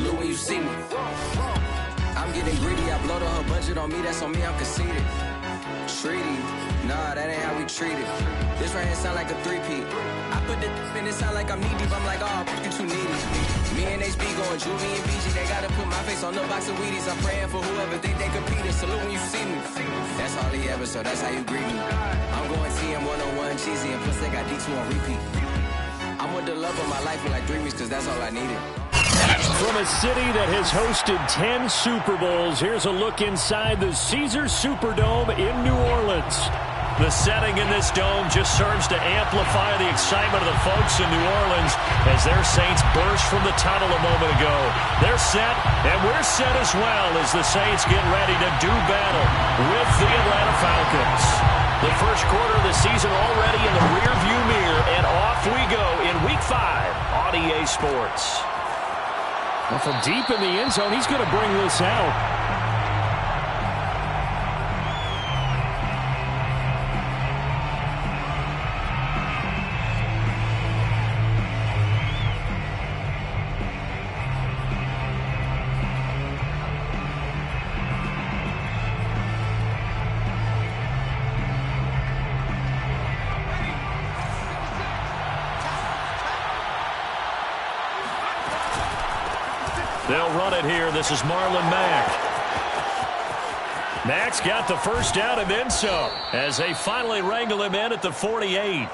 salute when you see me. I'm getting greedy, I blow the whole budget on me, that's on me, I'm conceited. Treaty, nah, that ain't how we treat it. This right here sound like a three-peat. I put the in it sound like I'm knee deep, I'm like, oh, you too needy. Me and HB going Juvie and BG, they gotta put my face on no box of Wheaties. I'm praying for whoever think they competing, salute when you see me. That's all he ever, so that's how you greet me. I'm going TM 101 cheesy, and plus they got D2 on repeat. I'm with the love of my life for like 3 weeks, cause that's all I needed. From a city that has hosted 10 Super Bowls, here's a look inside the Caesars Superdome in New Orleans. The setting in this dome just serves to amplify the excitement of the folks in New Orleans as their Saints burst from the tunnel a moment ago. They're set, and we're set as well as the Saints get ready to do battle with the Atlanta Falcons. The first quarter of the season already in the rearview mirror, and off we go in Week 5 on EA Sports. Well, from deep in the end zone, he's going to bring this out. They'll run it here. This is Marlon Mack. Mack's got the first down and then some as they finally wrangle him in at the 48.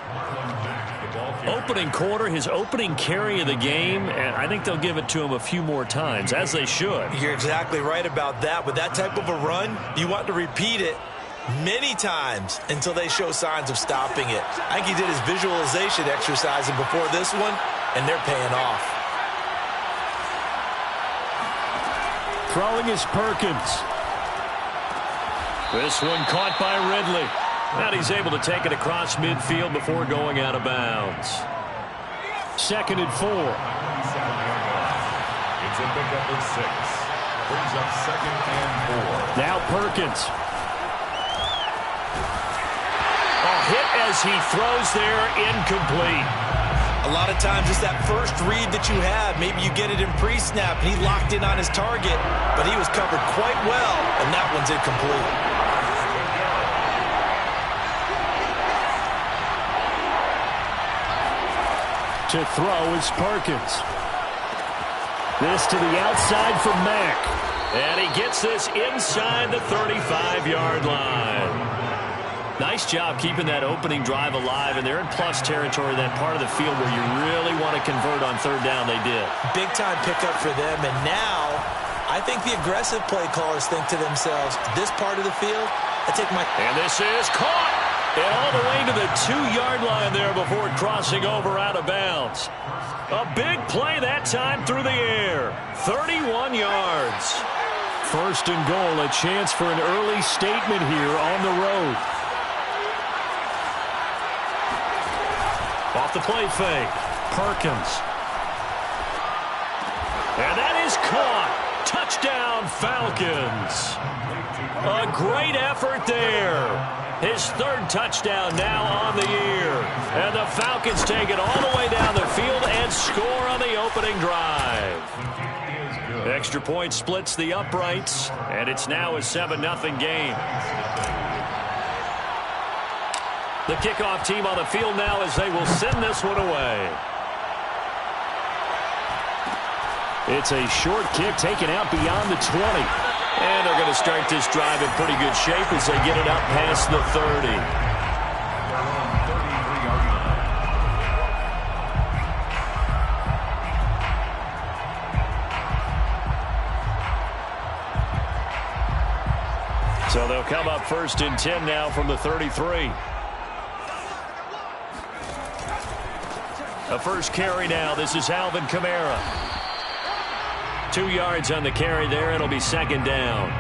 Opening quarter, his opening carry of the game, and I think they'll give it to him a few more times, as they should. You're exactly right about that. With that type of a run, you want to repeat it many times until they show signs of stopping it. I think he did his visualization exercising before this one, and they're paying off. Throwing is Perkins. This one caught by Ridley. And he's able to take it across midfield before going out of bounds. 2nd and 4. It's a pickup of 6. Brings up 2nd and 4. Now Perkins. A hit as he throws there, incomplete. A lot of times it's that first read that you have. Maybe you get it in pre-snap, and he locked in on his target, but he was covered quite well, and that one's incomplete. To throw is Perkins. This to the outside for Mack. And he gets this inside the 35-yard line. Nice job keeping that opening drive alive, and they're in plus territory, that part of the field where you really want to convert on 3rd down. They did. Big-time pickup for them, and now I think the aggressive play callers think to themselves, this part of the field, I take my... And this is caught! And all the way to the 2-yard line there before crossing over out of bounds. A big play that time through the air. 31 yards. 1st and goal, a chance for an early statement here on the road. Off the play fake, Perkins. And that is caught. Touchdown, Falcons. A great effort there. His 3rd touchdown now on the year. And the Falcons take it all the way down the field and score on the opening drive. Extra point splits the uprights, and it's now a 7-0 game. The kickoff team on the field now as they will send this one away. It's a short kick taken out beyond the 20. And they're going to start this drive in pretty good shape as they get it up past the 30. So they'll come up 1st and 10 now from the 33. A first carry now. This is Alvin Kamara. 2 yards on the carry there. It'll be 2nd down.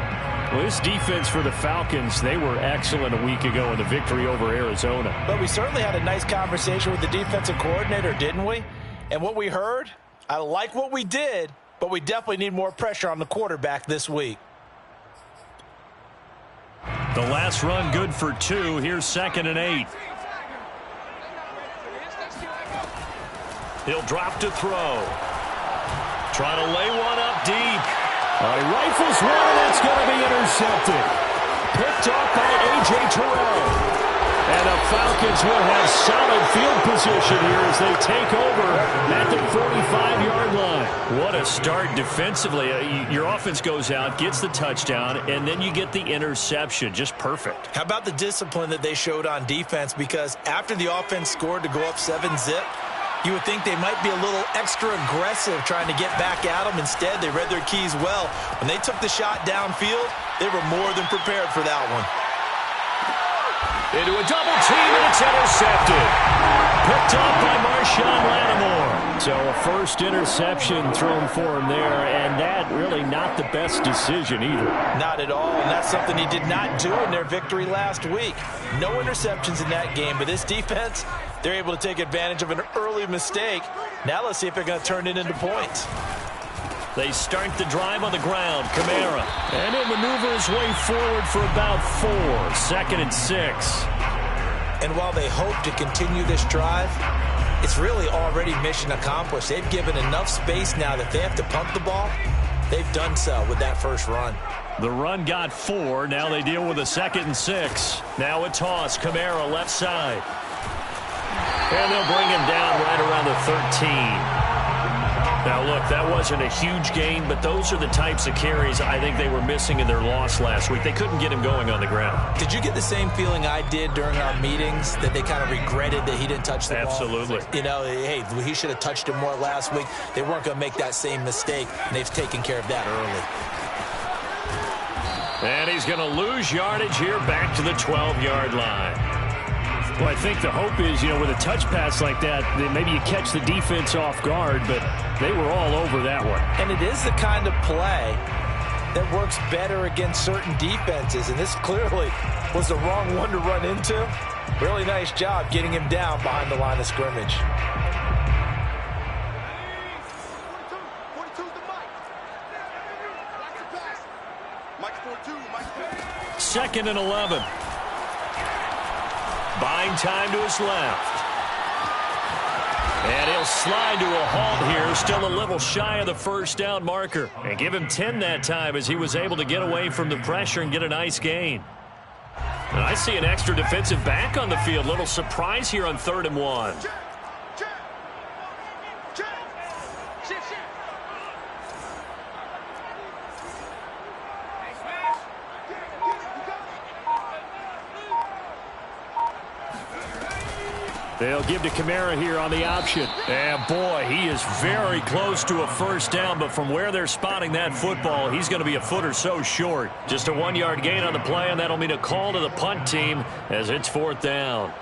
Well, this defense for the Falcons, they were excellent a week ago in the victory over Arizona. But we certainly had a nice conversation with the defensive coordinator, didn't we? And what we heard, I like what we did, but we definitely need more pressure on the quarterback this week. The last run good for 2. Here's 2nd and 8. He'll drop to throw. Trying to lay one up deep. He rifles one, and that's going to be intercepted. Picked off by A.J. Terrell. And the Falcons will have solid field position here as they take over at the 45-yard line. What a start defensively. Your offense goes out, gets the touchdown, and then you get the interception. Just perfect. How about the discipline that they showed on defense? Because after the offense scored to go up 7-zip, you would think they might be a little extra aggressive trying to get back at them. Instead, they read their keys well. When they took the shot downfield, they were more than prepared for that one. Into a double team, and it's intercepted. Picked up by Marshawn Lattimore. So a first interception thrown for him there, and that really not the best decision either. Not at all, and that's something he did not do in their victory last week. No interceptions in that game, but this defense, they're able to take advantage of an early mistake. Now let's see if they're going to turn it into points. They start the drive on the ground. Kamara. And he'll maneuver his way forward for about 4. 2nd and 6. And while they hope to continue this drive, it's really already mission accomplished. They've given enough space now that they have to punt the ball. They've done so with that first run. The run got 4. Now they deal with a 2nd and 6. Now a toss. Kamara left side. And they'll bring him down right around the 13. Now, look, that wasn't a huge gain, but those are the types of carries I think they were missing in their loss last week. They couldn't get him going on the ground. Did you get the same feeling I did during our meetings, that they kind of regretted that he didn't touch the ball? Absolutely. You know, hey, he should have touched it more last week. They weren't going to make that same mistake, and they've taken care of that early. And he's going to lose yardage here back to the 12-yard line. Well, I think the hope is, with a touch pass like that, then maybe you catch the defense off guard, but they were all over that one. And it is the kind of play that works better against certain defenses, and this clearly was the wrong one to run into. Really nice job getting him down behind the line of scrimmage. Second and 11. Buying time to his left. And he'll slide to a halt here, still a little shy of the first down marker. And give him 10 that time as he was able to get away from the pressure and get a nice gain. And I see an extra defensive back on the field. Little surprise here on 3rd and 1. They'll give to Kamara here on the option. And boy, he is very close to a first down, but from where they're spotting that football, he's going to be a foot or so short. Just a 1-yard gain on the play, and that'll mean a call to the punt team as it's 4th down.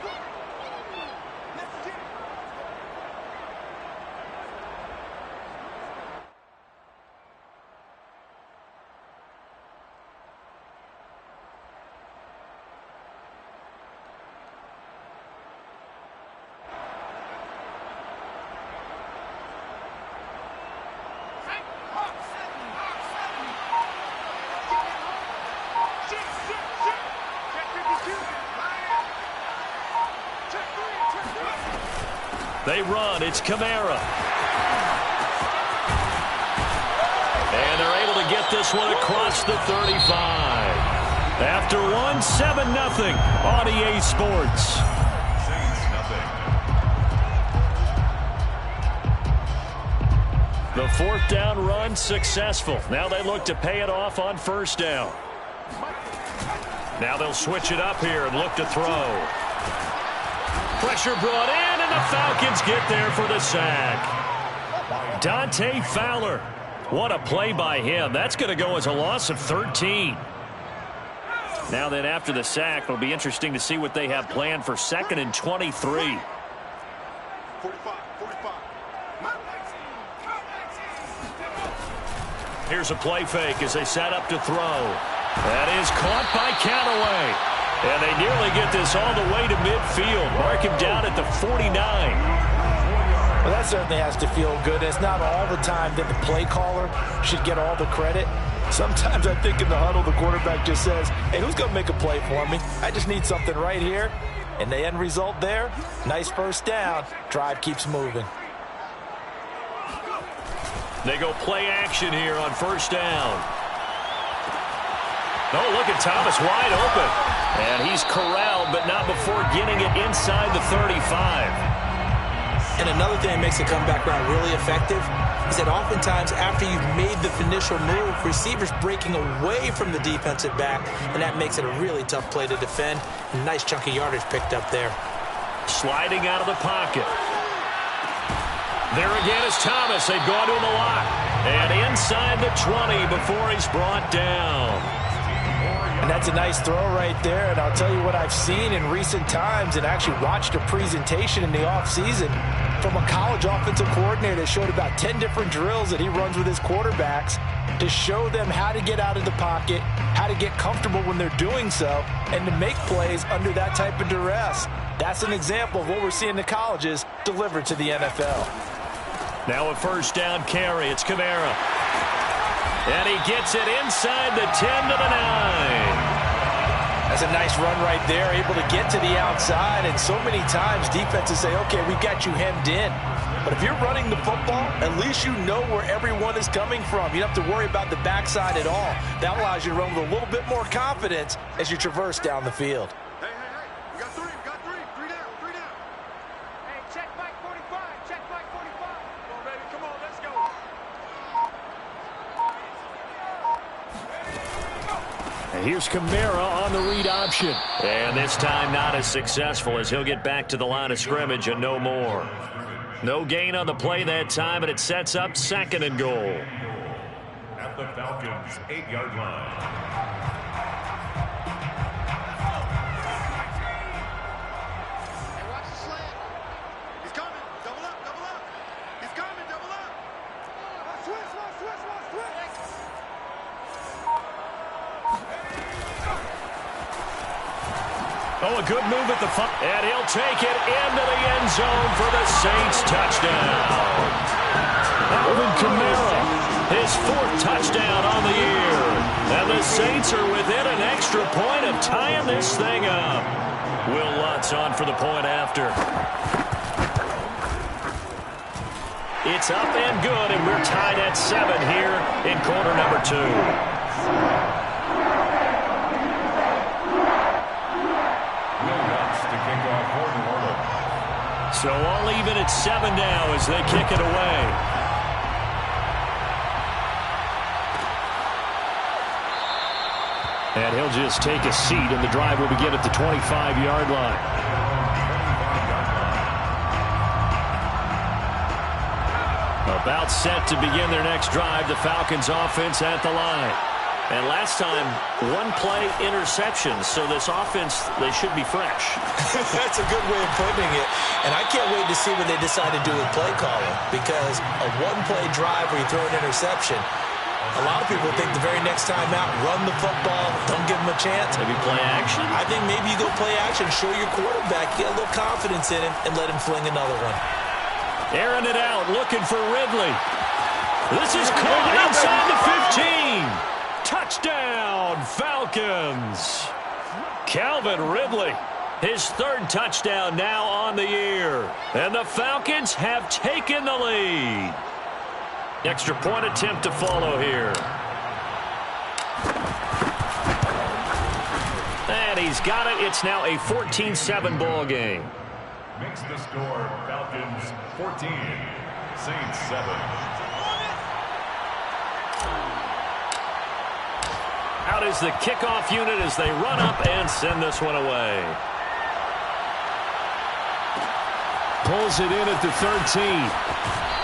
They run. It's Kamara. And they're able to get this one across the 35. After one, 7-0 on EA Sports. The 4th down run successful. Now they look to pay it off on 1st down. Now they'll switch it up here and look to throw. Pressure brought in, and the Falcons get there for the sack. Dante Fowler. What a play by him. That's going to go as a loss of 13. Now then, after the sack, it'll be interesting to see what they have planned for 2nd and 23. Here's a play fake as they set up to throw. That is caught by Callaway. And they nearly get this all the way to midfield. Mark him down at the 49. Well, that certainly has to feel good. It's not all the time that the play caller should get all the credit. Sometimes I think in the huddle, the quarterback just says, hey, who's going to make a play for me? I just need something right here. And the end result there, nice first down. Drive keeps moving. They go play action here on first down. Oh, look at Thomas wide open. And he's corralled, but not before getting it inside the 35. And another thing that makes the comeback route really effective is that oftentimes after you've made the initial move, receivers breaking away from the defensive back, and that makes it a really tough play to defend. A nice chunk of yardage picked up there. Sliding out of the pocket. There again is Thomas. They've gone to him a lot. And inside the 20 before he's brought down. And that's a nice throw right there. And I'll tell you what I've seen in recent times and actually watched a presentation in the offseason from a college offensive coordinator that showed about 10 different drills that he runs with his quarterbacks to show them how to get out of the pocket, how to get comfortable when they're doing so, and to make plays under that type of duress. That's an example of what we're seeing the colleges deliver to the NFL. Now a first down carry. It's Kamara. And he gets it inside the 10 to the 9. That's a nice run right there, able to get to the outside. And so many times defenses say, okay, we've got you hemmed in. But if you're running the football, at least you know where everyone is coming from. You don't have to worry about the backside at all. That allows you to run with a little bit more confidence as you traverse down the field. Hey, we got three. Three down. Hey, check Mike 45. Check Mike 45. Come on, baby, come on, let's go. And here's Kamara on the read option. And this time not as successful as he'll get back to the line of scrimmage and no more. No gain on the play that time, and it sets up 2nd and goal. At the Falcons' 8-yard line. Oh, a good move at the front. And he'll take it into the end zone for the Saints touchdown. Alvin Kamara, his 4th touchdown on the year. And the Saints are within an extra point of tying this thing up. Will Lutz on for the point after. It's up and good, and we're tied at 7 here in quarter number 2. So all even at 7 now as they kick it away. And he'll just take a seat, and the drive will begin at the 25-yard line. About set to begin their next drive, the Falcons offense at the line. And last time, 1-play interceptions, so this offense, they should be fresh. That's a good way of putting it. And I can't wait to see what they decide to do with play calling, because a 1-play drive where you throw an interception, a lot of people think the very next time out, run the football, don't give them a chance. Maybe play action? I think maybe you go play action, show your quarterback, get a little confidence in him, and let him fling another one. Airing it out, looking for Ridley. This is caught inside the 15. Touchdown, Falcons. Calvin Ridley, his 3rd touchdown now on the year. And the Falcons have taken the lead. Extra point attempt to follow here. And he's got it. It's now a 14-7 ball game. Makes the score Falcons 14, Saints 7. Out is the kickoff unit as they run up and send this one away. Pulls it in at the 13.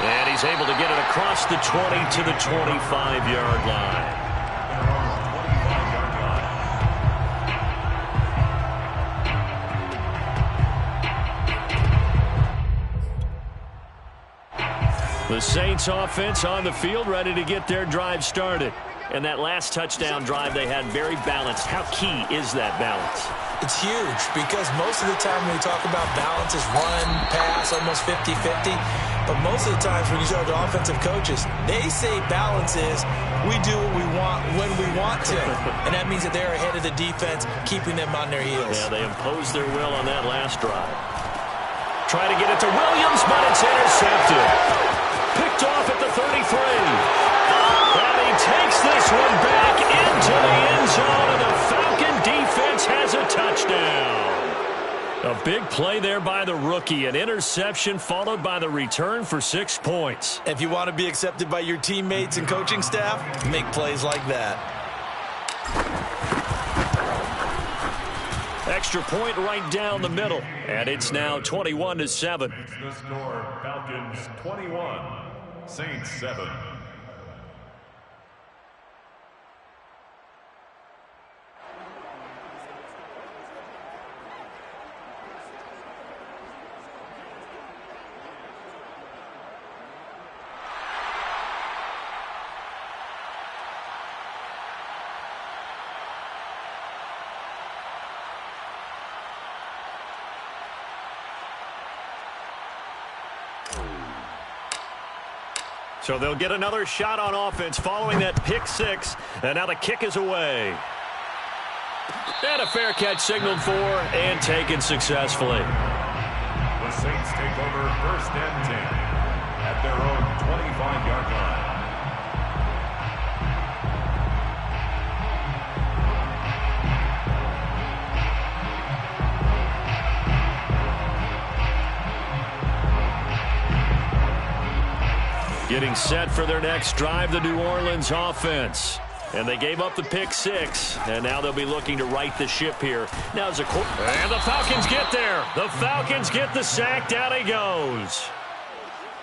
And he's able to get it across the 20 to the 25-yard line. The Saints offense on the field, ready to get their drive started. And that last touchdown drive they had very balanced. How key is that balance? It's huge, because most of the time when we talk about balance is run, pass, almost 50-50. But most of the times when you talk to offensive coaches, they say balance is we do what we want when we want to. And that means that they're ahead of the defense, keeping them on their heels. Yeah, they imposed their will on that last drive. Try to get it to Williams, but it's intercepted. Picked off at the 33. zone, and the Falcon defense has a touchdown. A big play there by the rookie. An interception followed by the return for 6 points. If you want to be accepted by your teammates and coaching staff, make plays like that. Extra point right down the middle. And it's now 21-7. The score, Falcons 21, Saints 7. So they'll get another shot on offense following that pick six. And now the kick is away. And a fair catch signaled for and taken successfully. The Saints take over 1st and 10 at their own 25-yard line. Getting set for their next drive, the New Orleans offense. And they gave up the pick six, and now they'll be looking to right the ship here. Now as a and the Falcons get there. The Falcons get the sack. Down he goes.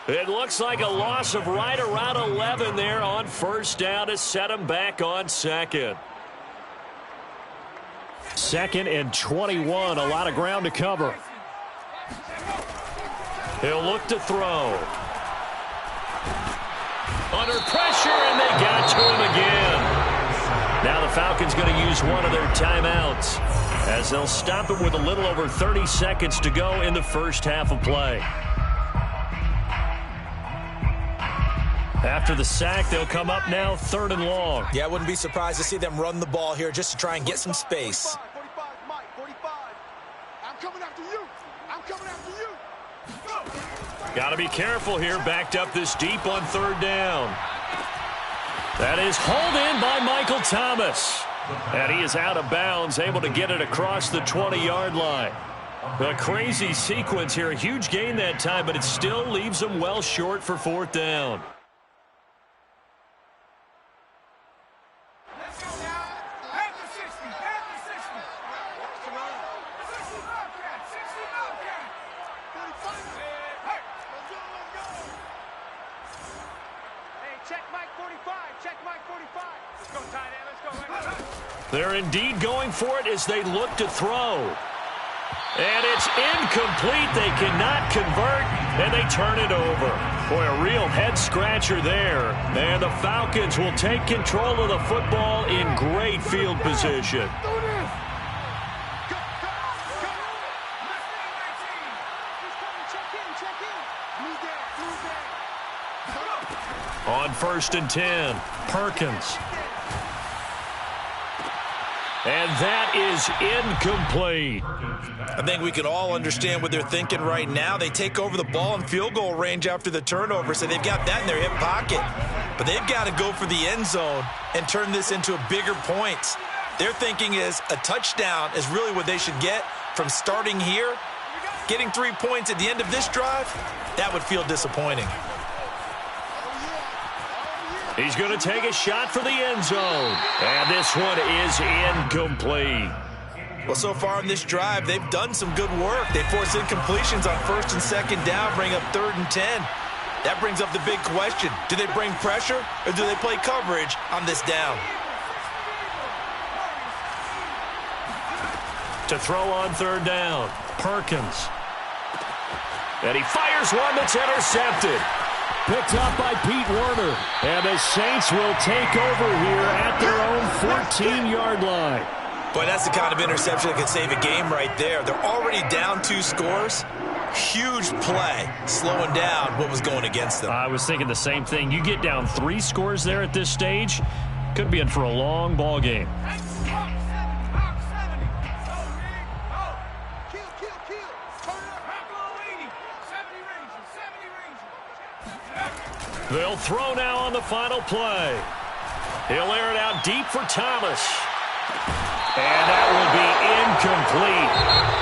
It looks like a loss of right around 11 there on 1st down to set him back on 2nd. 2nd and 21, a lot of ground to cover. He'll look to throw. Under pressure, and they got to him again. Now the Falcons going to use one of their timeouts as they'll stop it with a little over 30 seconds to go in the first half of play. After the sack, they'll come up now 3rd and long. Yeah, I wouldn't be surprised to see them run the ball here just to try and get some space. 45, Mike, 45. I'm coming after you. I'm coming after you. Go. Got to be careful here, backed up this deep on 3rd down. That is hauled in by Michael Thomas. And he is out of bounds, able to get it across the 20-yard line. A crazy sequence here, a huge gain that time, but it still leaves them well short for 4th down. They're indeed going for it as they look to throw. And it's incomplete. They cannot convert, and they turn it over. Boy, a real head-scratcher there. And the Falcons will take control of the football in great field position. On 1st and 10, Perkins. And that is incomplete. I think we can all understand what they're thinking right now. They take over the ball in field goal range after the turnover, so they've got that in their hip pocket. But they've got to go for the end zone and turn this into a bigger points. Their thinking is a touchdown is really what they should get from starting here. Getting 3 points at the end of this drive, that would feel disappointing. He's going to take a shot for the end zone. And this one is incomplete. Well, so far in this drive, they've done some good work. They force incompletions on 1st and 2nd down, bring up 3rd and 10. That brings up the big question. Do they bring pressure or do they play coverage on this down? To throw on 3rd down, Perkins. And he fires one that's intercepted. Picked up by Pete Werner. And the Saints will take over here at their own 14-yard line. Boy, that's the kind of interception that could save a game right there. They're already down 2 scores. Huge play, slowing down what was going against them. I was thinking the same thing. You get down 3 scores there at this stage, could be in for a long ball game. They'll throw now on the final play. He'll air it out deep for Thomas. And that will be incomplete.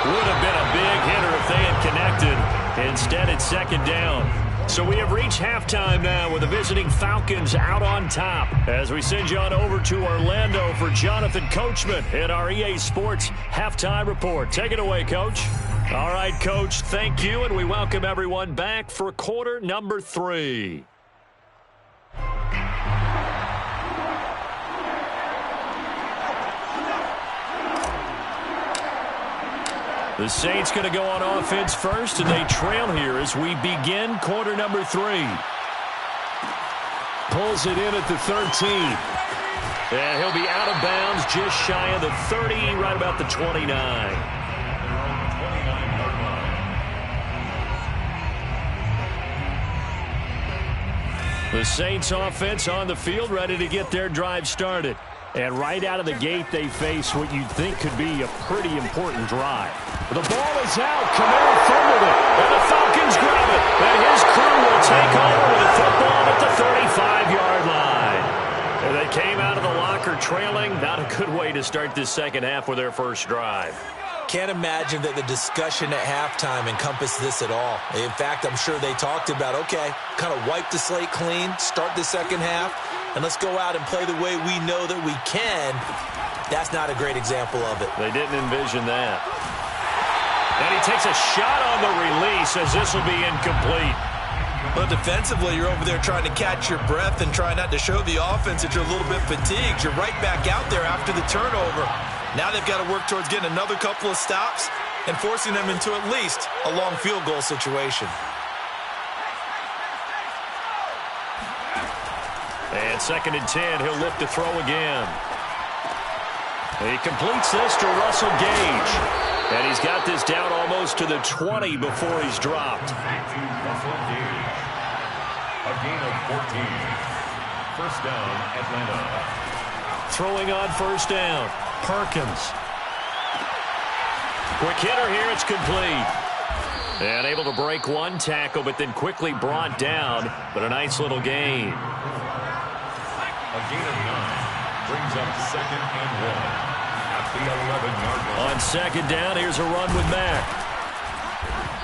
Would have been a big hitter if they had connected. Instead, it's second down. So we have reached halftime now with the visiting Falcons out on top. As we send you on over to Orlando for Jonathan Coachman in our EA Sports Halftime Report. Take it away, Coach. All right, Coach, thank you, and we welcome everyone back for quarter number 3. The Saints going to go on offense first, and they trail here as we begin quarter number 3. Pulls it in at the 13. And he'll be out of bounds just shy of the 30, right about the 29. The Saints offense on the field, ready to get their drive started. And right out of the gate, they face what you'd think could be a pretty important drive. The ball is out. Kamara fumbled it. And the Falcons grab it. And his crew will take over with the football at the 35-yard line. And they came out of the locker trailing. Not a good way to start this second half with their first drive. Can't imagine that the discussion at halftime encompassed this at all. In fact, I'm sure they talked about, okay, kind of wipe the slate clean, start the second half, and let's go out and play the way we know that we can. That's not a great example of it. They didn't envision that. And he takes a shot on the release as this will be incomplete. But defensively, you're over there trying to catch your breath and try not to show the offense that you're a little bit fatigued. You're right back out there after the turnover. Now they've got to work towards getting another couple of stops and forcing them into at least a long field goal situation. And 2nd and 10, he'll look to throw again. He completes this to Russell Gage. And he's got this down almost to the 20 before he's dropped. Russell Gage. A gain of 14. First down, Atlanta. Throwing on first down, Perkins. Quick hitter here, it's complete. And able to break one tackle, but then quickly brought down. But a nice little gain. A gain of 9 brings up 2nd and 1 at the 11-yard line. On second down, here's a run with Mack.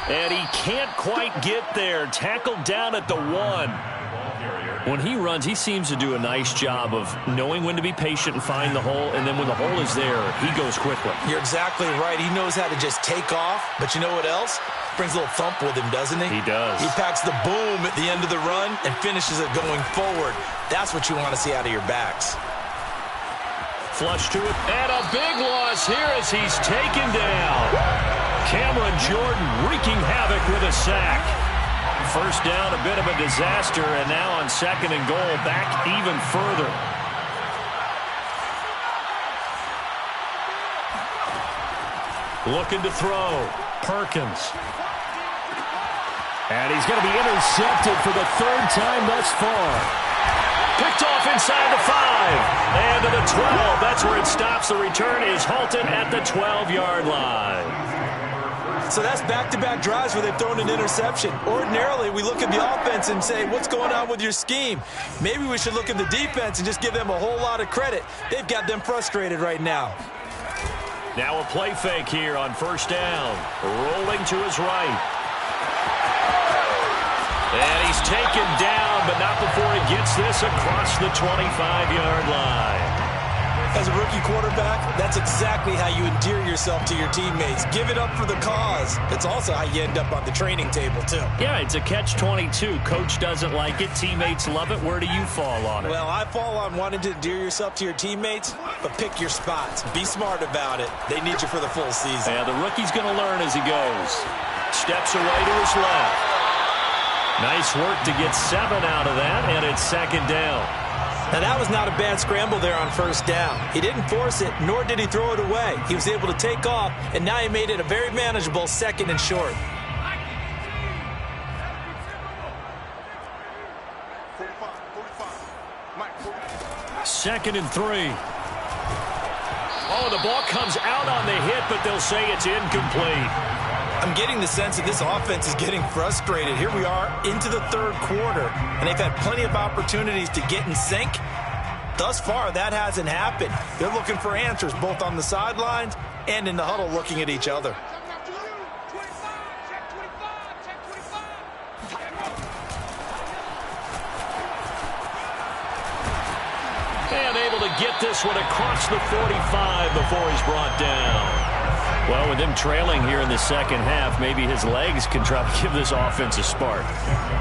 And he can't quite get there. Tackled down at the 1. When he runs, he seems to do a nice job of knowing when to be patient and find the hole, and then when the hole is there, he goes quickly. You're exactly right. He knows how to just take off, but you know what else? Brings a little thump with him, doesn't he? He does. He packs the boom at the end of the run and finishes it going forward. That's what you want to see out of your backs. Flush to it, and a big loss here as he's taken down. Cameron Jordan wreaking havoc with a sack. First down, a bit of a disaster, and now on 2nd and goal, back even further. Looking to throw, Perkins. And he's going to be intercepted for the 3rd time thus far. Picked off inside the 5. And to the 12. That's where it stops. The return is halted at the 12-yard line. So that's back-to-back drives where they've thrown an interception. Ordinarily, we look at the offense and say, what's going on with your scheme? Maybe we should look at the defense and just give them a whole lot of credit. They've got them frustrated right now. Now a play fake here on first down. Rolling to his right. And he's taken down, but not before he gets this across the 25-yard line. As a rookie quarterback, that's exactly how you endear yourself to your teammates. Give it up for the cause. It's also how you end up on the training table, too. Yeah, it's a catch-22. Coach doesn't like it. Teammates love it. Where do you fall on it? Well, I fall on wanting to endear yourself to your teammates, but pick your spots. Be smart about it. They need you for the full season. Yeah, the rookie's going to learn as he goes. Steps away to his left. Nice work to get 7 out of that, and it's 2nd down. Now, that was not a bad scramble there on first down. He didn't force it, nor did he throw it away. He was able to take off, and now he made it a very manageable 2nd and short. 2nd and 3. Oh, the ball comes out on the hit, but they'll say it's incomplete. I'm getting the sense that this offense is getting frustrated. Here we are into the 3rd quarter, and they've had plenty of opportunities to get in sync, thus far, that hasn't happened. They're looking for answers both on the sidelines and in the huddle looking at each other. And able to get this one across the 45 before he's brought down. Well, with him trailing here in the second half, maybe his legs can try to give this offense a spark.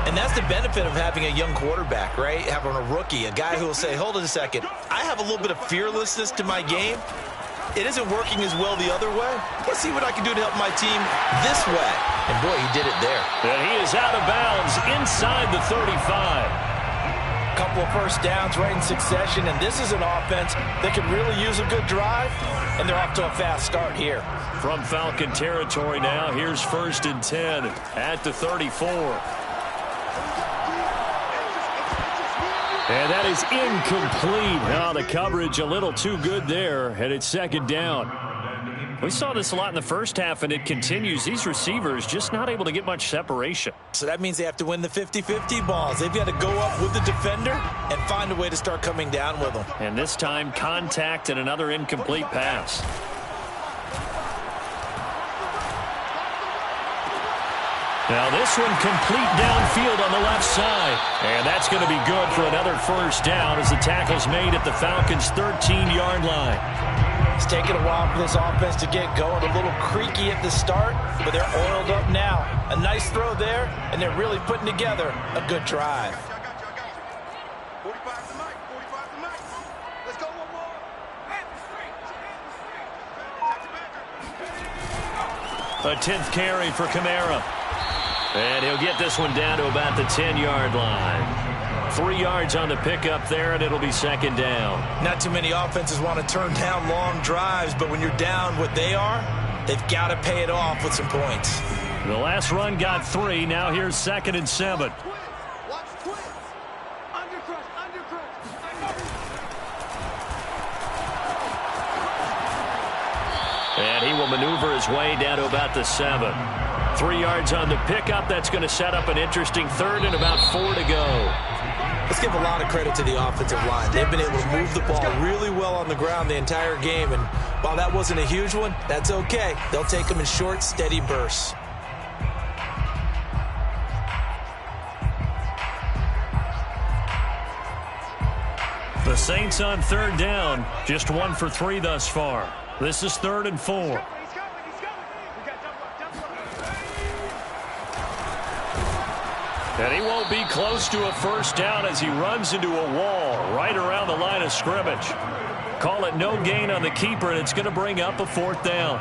And that's the benefit of having a young quarterback, right? Having a rookie, a guy who will say, hold on a second, I have a little bit of fearlessness to my game. It isn't working as well the other way. Let's see what I can do to help my team this way. And boy, he did it there. And he is out of bounds inside the 35. Couple of first downs right in succession, and this is an offense that can really use a good drive, and they're off to a fast start here. From Falcon territory now, here's 1st and 10 at the 34. And that is incomplete. Now the coverage a little too good there, and it's 2nd down. We saw this a lot in the first half, and it continues. These receivers just not able to get much separation. So that means they have to win the 50-50 balls. They've got to go up with the defender and find a way to start coming down with them. And this time, contact and another incomplete pass. Now this one complete downfield on the left side. And that's going to be good for another first down as the tackle's made at the Falcons' 13-yard line. It's taken a while for this offense to get going. A little creaky at the start, but they're oiled up now. A nice throw there, and they're really putting together a good drive. 45 to Mike. 45 to Mike. Let's go one more. A 10th carry for Kamara. And he'll get this one down to about the 10-yard line. 3 yards on the pickup there, and it'll be 2nd down. Not too many offenses want to turn down long drives, but when you're down what they are, they've got to pay it off with some points. The last run got 3. Now here's 2nd and 7. Watch twins. Undercrush. And he will maneuver his way down to about the 7. 3 yards on the pickup. That's going to set up an interesting 3rd and about 4 to go. Let's give a lot of credit to the offensive line. They've been able to move the ball really well on the ground the entire game. And while that wasn't a huge one, that's okay. They'll take them in short, steady bursts. The Saints on 3rd down. Just 1 for 3 thus far. This is 3rd and 4. And he won't be close to a first down as he runs into a wall right around the line of scrimmage. Call it no gain on the keeper, and it's going to bring up a 4th down.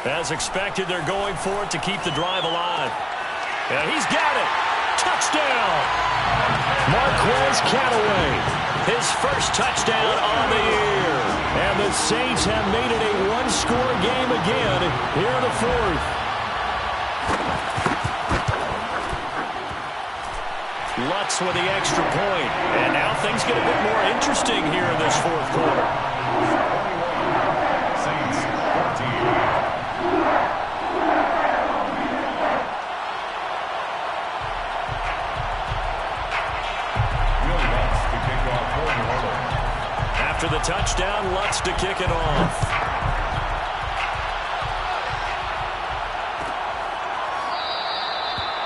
As expected, they're going for it to keep the drive alive. And he's got it. Touchdown. Marquez Callaway. His first touchdown on the year. And the Saints have made it a one-score game again here in the 4th. Lutz with the extra point. And now things get a bit more interesting here in this 4th quarter. Saints 14. After the touchdown, Lutz to kick it off.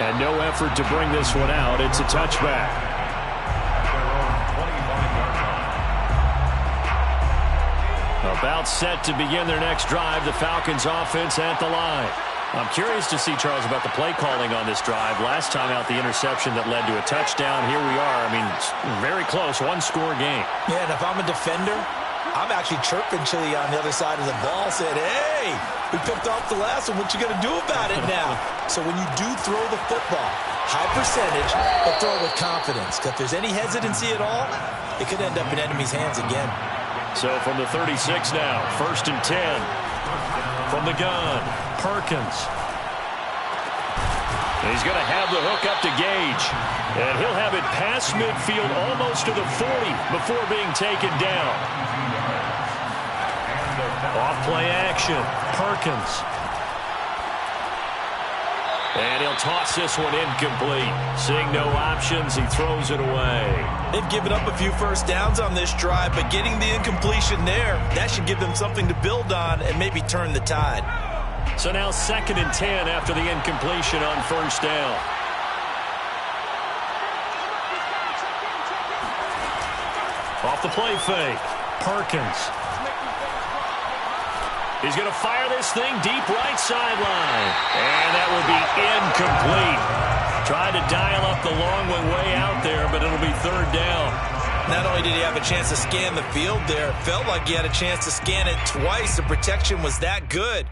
And no effort to bring this one out. It's a touchback. About set to begin their next drive. The Falcons offense at the line. I'm curious to see, Charles, about the play calling on this drive. Last time out, the interception that led to a touchdown. Here we are. I mean, very close, one-score game. Yeah, and if I'm a defender, I'm actually chirping Chili on the other side of the ball, saying, hey, we picked off the last one. What you going to do about it now? So when you do throw the football, high percentage, but throw it with confidence. Because if there's any hesitancy at all, it could end up in enemy's hands again. So from the 36 now, 1st and 10. From the gun, Perkins. He's going to have the hook up to Gage. And he'll have it past midfield almost to the 40 before being taken down. Off-play action, Perkins. And he'll toss this one incomplete. Seeing no options, he throws it away. They've given up a few first downs on this drive, but getting the incompletion there, that should give them something to build on and maybe turn the tide. So now 2nd and 10 after the incompletion on 1st down. Off the play fake, Perkins. He's going to fire this thing deep right sideline. And that will be incomplete. Tried to dial up the long one way out there, but it'll be 3rd down. Not only did he have a chance to scan the field there, it felt like he had a chance to scan it twice. The protection was that good.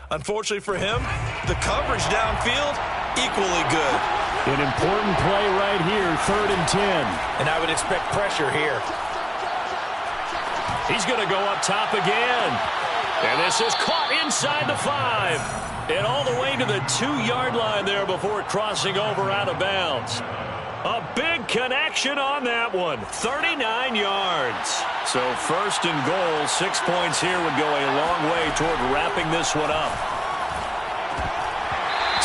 Unfortunately for him, the coverage downfield, equally good. An important play right here, 3rd and 10. And I would expect pressure here. He's going to go up top again. And this is caught inside the 5. And all the way to the 2-yard line there before crossing over out of bounds. A big connection on that one. 39 yards. So 1st and goal, 6 points here would go a long way toward wrapping this one up.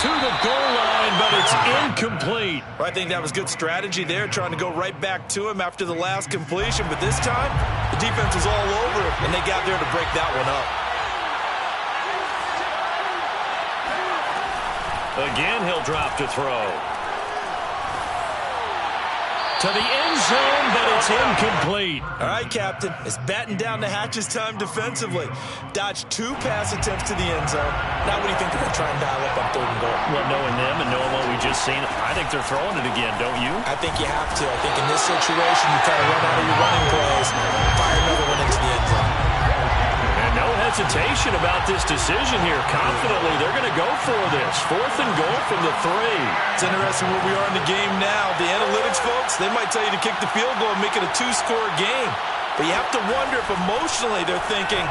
To the goal line, but it's incomplete. I think that was good strategy there, trying to go right back to him after the last completion. But this time, the defense was all over him, and they got there to break that one up. Again, he'll drop to throw. To the end zone, but it's incomplete. All right, Captain. It's batten down the hatches time defensively. Dodged 2 pass attempts to the end zone. Now what do you think they're going to try and dial up on 3rd and goal? Well, knowing them and knowing what we just seen, I think they're throwing it again, don't you? I think you have to. I think in this situation, you kind of run out of your running plays, fire another one into the end zone. And no hesitation about this decision here. Confidently, they're going to go for this. 4th and goal from the 3. It's interesting where we are in the game now. The analytics folks, they might tell you to kick the field goal and make it a 2-score game. But you have to wonder if emotionally they're thinking,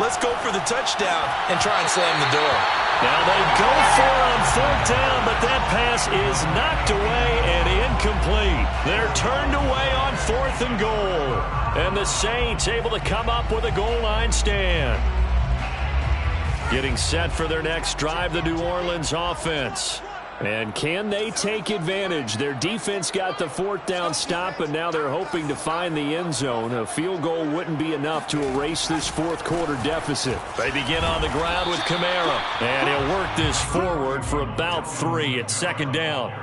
let's go for the touchdown and try and slam the door. Now they go for it on 4th down, but that pass is knocked away and incomplete. They're turned away on 4th and goal. And the Saints able to come up with a goal line stand. Getting set for their next drive, the New Orleans offense. And can they take advantage? Their defense got the 4th down stop, but now they're hoping to find the end zone. A field goal wouldn't be enough to erase this 4th quarter deficit. They begin on the ground with Kamara. And he'll work this forward for about 3 at 2nd down.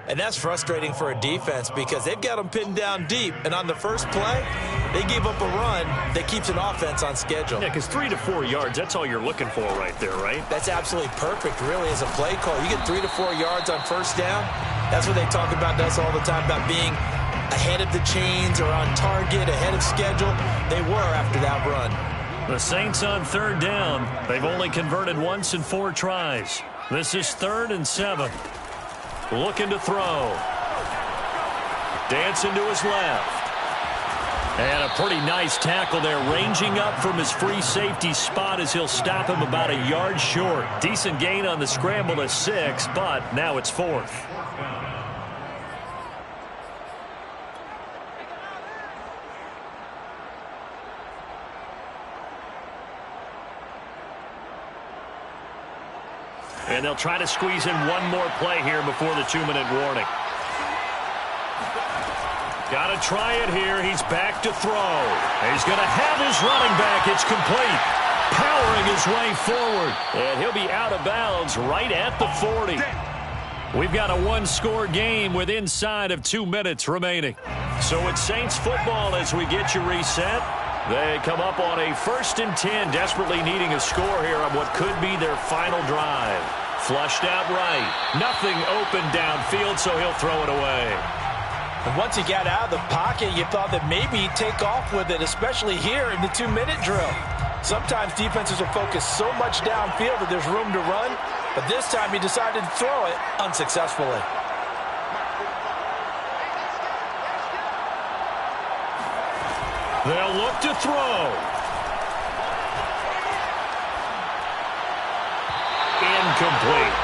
And that's frustrating for a defense because they've got them pinned down deep. And on the first play, they gave up a run that keeps an offense on schedule. Yeah, because 3 to 4 yards, that's all you're looking for right there, right? That's absolutely perfect, really, as a play call. You get 3 to 4 yards on 1st down. That's what they talk about to us all the time, about being ahead of the chains or on target, ahead of schedule. They were after that run. The Saints on 3rd down. They've only converted once in 4 tries. This is 3rd and 7. Looking to throw. Dancing to his left. And a pretty nice tackle there, ranging up from his free safety spot as he'll stop him about a yard short. Decent gain on the scramble to 6, but now it's 4th. And they'll try to squeeze in one more play here before the 2-minute warning. Got to try it here. He's back to throw. He's going to have his running back. It's complete. Powering his way forward. And he'll be out of bounds right at the 40. We've got a 1-score game with inside of 2 minutes remaining. So it's Saints football as we get you reset. They come up on a 1st and 10, desperately needing a score here on what could be their final drive. Flushed out right. Nothing open downfield, so he'll throw it away. And once he got out of the pocket, you thought that maybe he'd take off with it, especially here in the 2-minute drill. Sometimes defenses will focus so much downfield that there's room to run, but this time he decided to throw it unsuccessfully. They'll look to throw. Incomplete.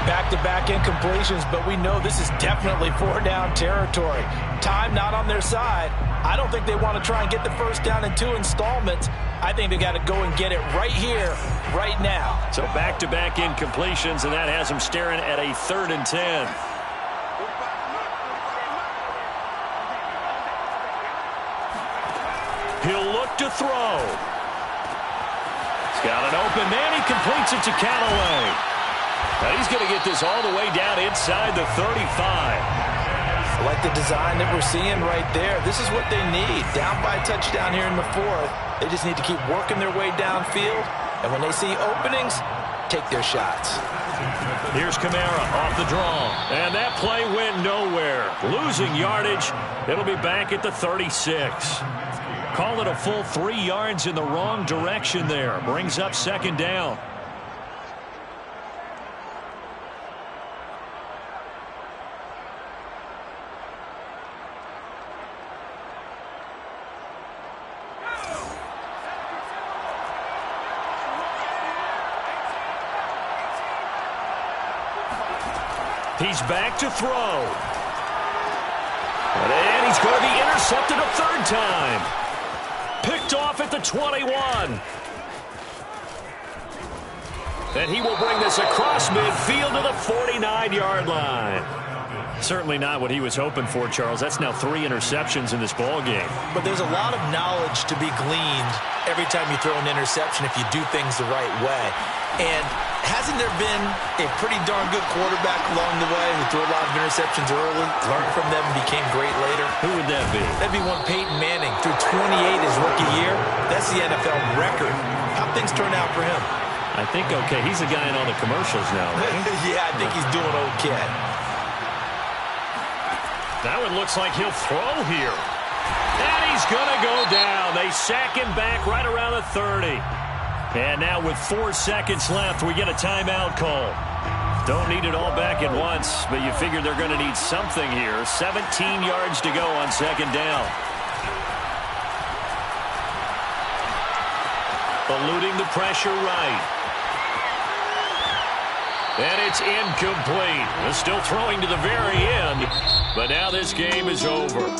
Back-to-back incompletions, but we know this is definitely 4-down territory. Time not on their side. I don't think they want to try and get the first down in 2 installments. I think they got to go and get it right here, right now. So back-to-back incompletions, and that has them staring at a 3rd and 10. He'll look to throw. He's got an open man. He completes it to Callaway. Now he's going to get this all the way down inside the 35. I like the design that we're seeing right there. This is what they need. Down by a touchdown here in the 4th. They just need to keep working their way downfield. And when they see openings, take their shots. Here's Kamara off the draw. And that play went nowhere. Losing yardage. It'll be back at the 36. Call it a full 3 yards in the wrong direction there. Brings up 2nd down. He's back to throw. And he's going to be intercepted a 3rd time. Picked off at the 21. And he will bring this across midfield to the 49-yard line. Certainly not what he was hoping for, Charles. That's now 3 interceptions in this ball game. But there's a lot of knowledge to be gleaned every time you throw an interception if you do things the right way. And hasn't there been a pretty darn good quarterback along the way who threw a lot of interceptions early, learned from them, and became great later? Who would that be? That'd be one Peyton Manning. Threw 28 his rookie year. That's the NFL record. How'd things turn out for him? I think okay. He's the guy in all the commercials now, right? Yeah, I think he's doing okay. That one looks like he'll throw here. And he's going to go down. They sack him back right around the 30. And now with 4 seconds left, we get a timeout call. Don't need it all back at once, but you figure they're going to need something here. 17 yards to go on 2nd down. Eluding the pressure right. And it's incomplete. Still throwing to the very end, but now this game is over.